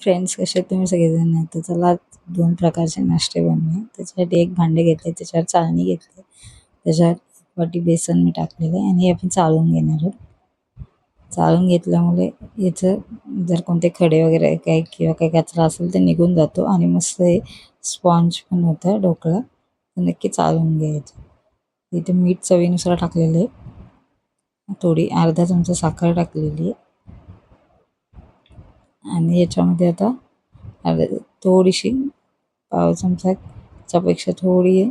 Friends, कसे तुम्ही सगळेजण? तर चला 2 प्रकारचे नाश्ते बनवूया. त्याच्यासाठी एक भांडे घेतले, त्याच्यावर चाळणी घेतली, त्याच्यावर 1 वाटी बेसन मी टाकलेलं आहे आणि हे आपण चाळून घेणार आहोत. चाळून घेतल्यामुळे याचं जर कोणते खडे वगैरे काही किंवा काही कचरा असेल तर निघून जातो आणि मस्त हे स्पॉन्ज पण होतं ढोकळा. तर नक्की चाळून घ्यायचं. इथे मीठ चवीनुसार टाकलेलं आहे. थोडी अर्धा चमचा साखर टाकलेली आहे आणि याच्यामध्ये आता थोडीशी पाव चमचाच्यापेक्षा थोडी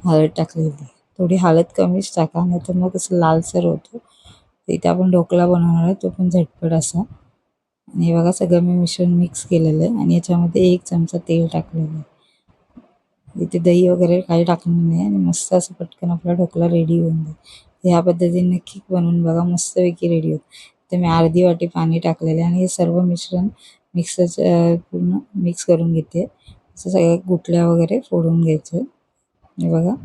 हळद टाकलेली आहे. थोडी हळद कमीच टाका, नाही तर मग कसं लालसर होतो. तर इथे आपण ढोकळा बनवणार आहे, तो पण झटपट असा. आणि हे बघा सगळं मी मिश्रण मिक्स केलेलं आहे आणि याच्यामध्ये 1 चमचा तेल टाकलेलं आहे. इथे दही वगैरे काही टाकणार नाही आणि मस्त असं पटकन आपला ढोकळा रेडी होऊन जाईल. ह्या पद्धतीने नक्की बनवून बघा, मस्तपैकी रेडी होतं. तर मी अर्धी वाटी पाणी टाकलेलं आहे आणि हे सर्व मिश्रण पूर्ण मिक्स करून घेते. असं सगळ्या गुठल्या वगैरे फोडून घ्यायचं. हे बघा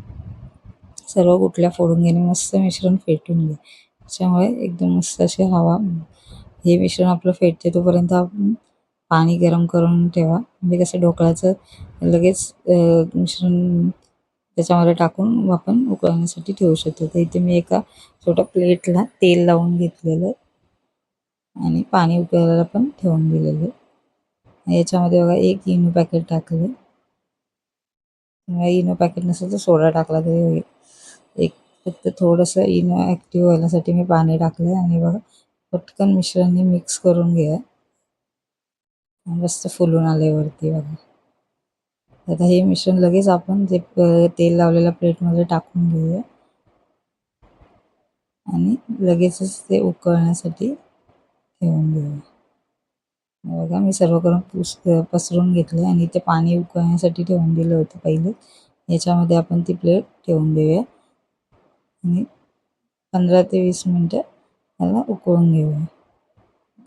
सर्व गुठल्या फोडून घेणे, मस्त मिश्रण फेटून घे. त्याच्यामुळे एकदम मस्त अशी हवा. हे मिश्रण आपलं फेटते तोपर्यंत आपण पाणी गरम करून ठेवा. म्हणजे कसं ढोकळ्याचं लगेच मिश्रण त्याच्यामध्ये टाकून आपण उकळण्यासाठी ठेवू शकतो. तर इथे मी एका छोट्या प्लेटला तेल लावून घेतलेलं आहे आणि पाणी उकळायला पण ठेवून दिलेलं आहे. याच्यामध्ये बघा 1 इनो पॅकेट टाकलं. किंवा इनो पॅकेट नसेल तर सोडा टाकला तरी होईल. एक फक्त थोडंसं इनो ॲक्टिव्ह होण्यासाठी मी पाणी टाकलं आहे आणि बघा पटकन मिश्रण मिक्स करून घ्या. मस्त फुलून आले वरती बघा. आता हे मिश्रण लगेच आपण जे तेल लावलेल्या प्लेटमध्ये टाकून घेऊया आणि लगेचच ते उकळण्यासाठी ठेवून घेऊया. बघा मी सर्व करून पसरून घेतलं आणि ते पाणी उकळण्यासाठी ठेवून दिलं होतं पहिले. याच्यामध्ये आपण ती प्लेट ठेवून देऊया आणि 15 ते 20 मिनटं त्याला उकळून घेऊया.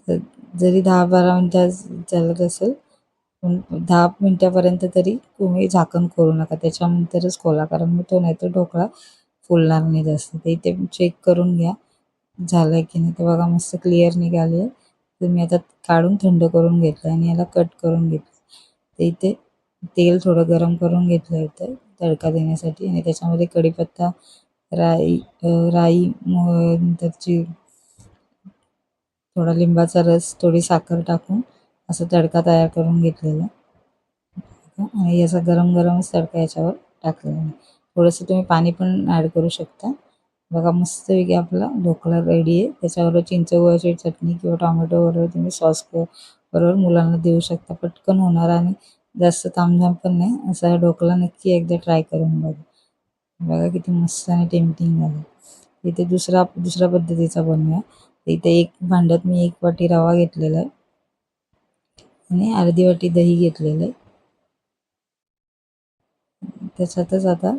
तर जरी 10-12 मिनटं चालत असेल, पण 10 मिनटापर्यंत तरी तुम्ही झाकण खोलू नका. त्याच्यानंतरच खोला, कारण मग तो नाहीतर ढोकळा फुलणार नाही जास्त. तर इथे चेक करून घ्या झालं की नाही. तर बघा मस्त क्लिअर निघाली आहे. तर मी आता काढून थंड करून घेतलं आणि याला कट करून घेतलं. तर इथे तेल थोडं गरम करून घेतलं होतं तडका देण्यासाठी आणि त्याच्यामध्ये कढीपत्ता, राई, नंतरची थोडा लिंबाचा रस, थोडी साखर टाकून असं तडका तयार करून घेतलेला आणि याचा गरम-गरमच तडका याच्यावर टाकलेला आहे. थोडंसं तुम्ही पाणी पण ॲड करू शकता. बघा मस्तपैकी आपला ढोकळा रेडी आहे. त्याच्याबरोबर चिंच गुळाची चटणी किंवा टोमॅटो बरोबर तुम्ही सॉस बरोबर मुलांना देऊ शकता. पटकन होणार आणि जास्त तामझाम पण नाही. असा ढोकळा नक्की एकदा ट्राय करून बघा. बघा किती मस्त आणि टेम्पटिंग झालं. इथे दुसऱ्या पद्धतीचा बनवूया. इथे एक भांड्यात मी 1 वाटी रवा घेतलेला आहे आणि अर्धी वाटी दही घेतलेलं आहे. त्याच्यातच आता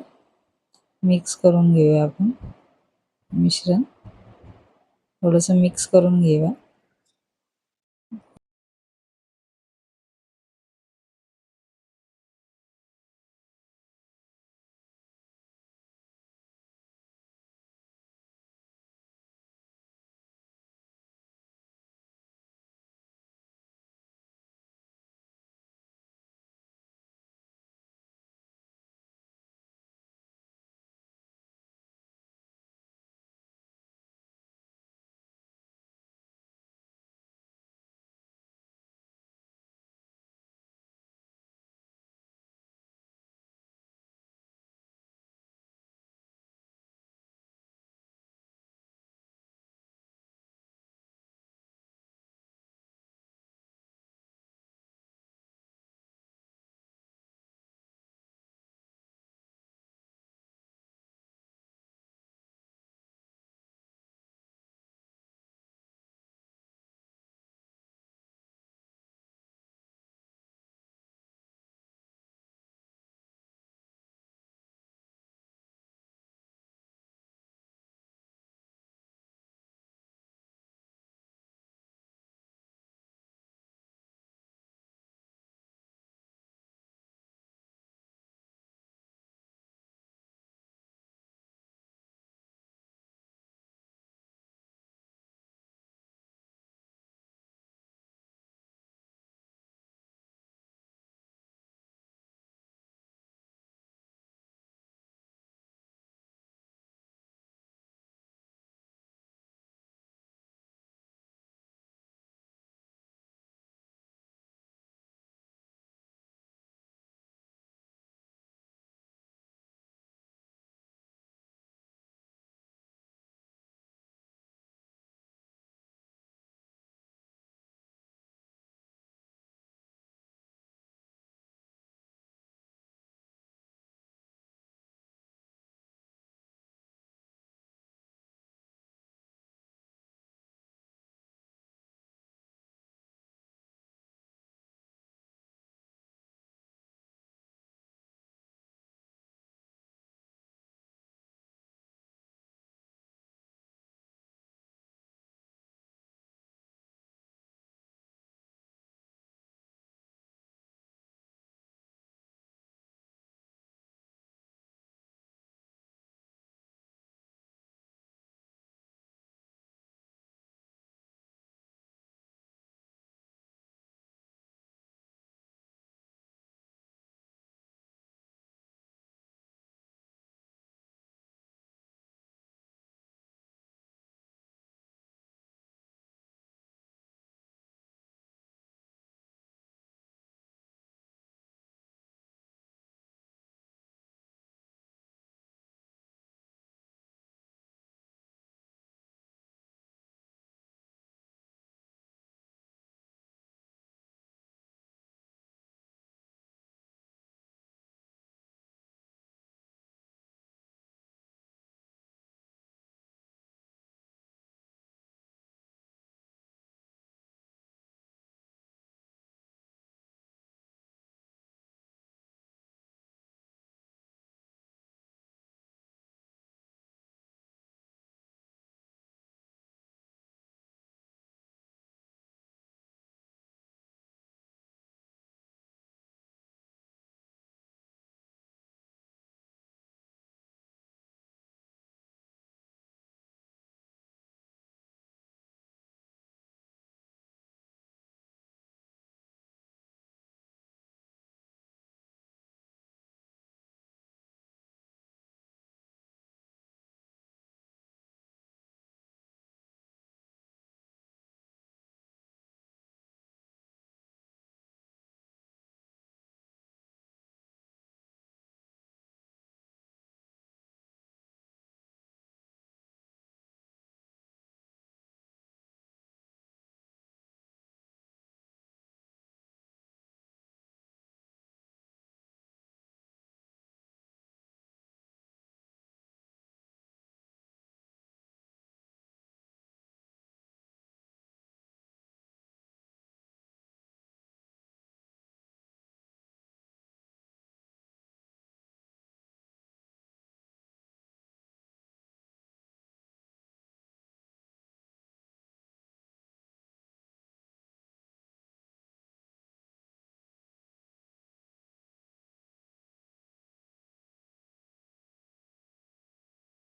मिक्स करून घेऊया आपण मिश्रण. थोडंसं मिक्स करून घेऊया.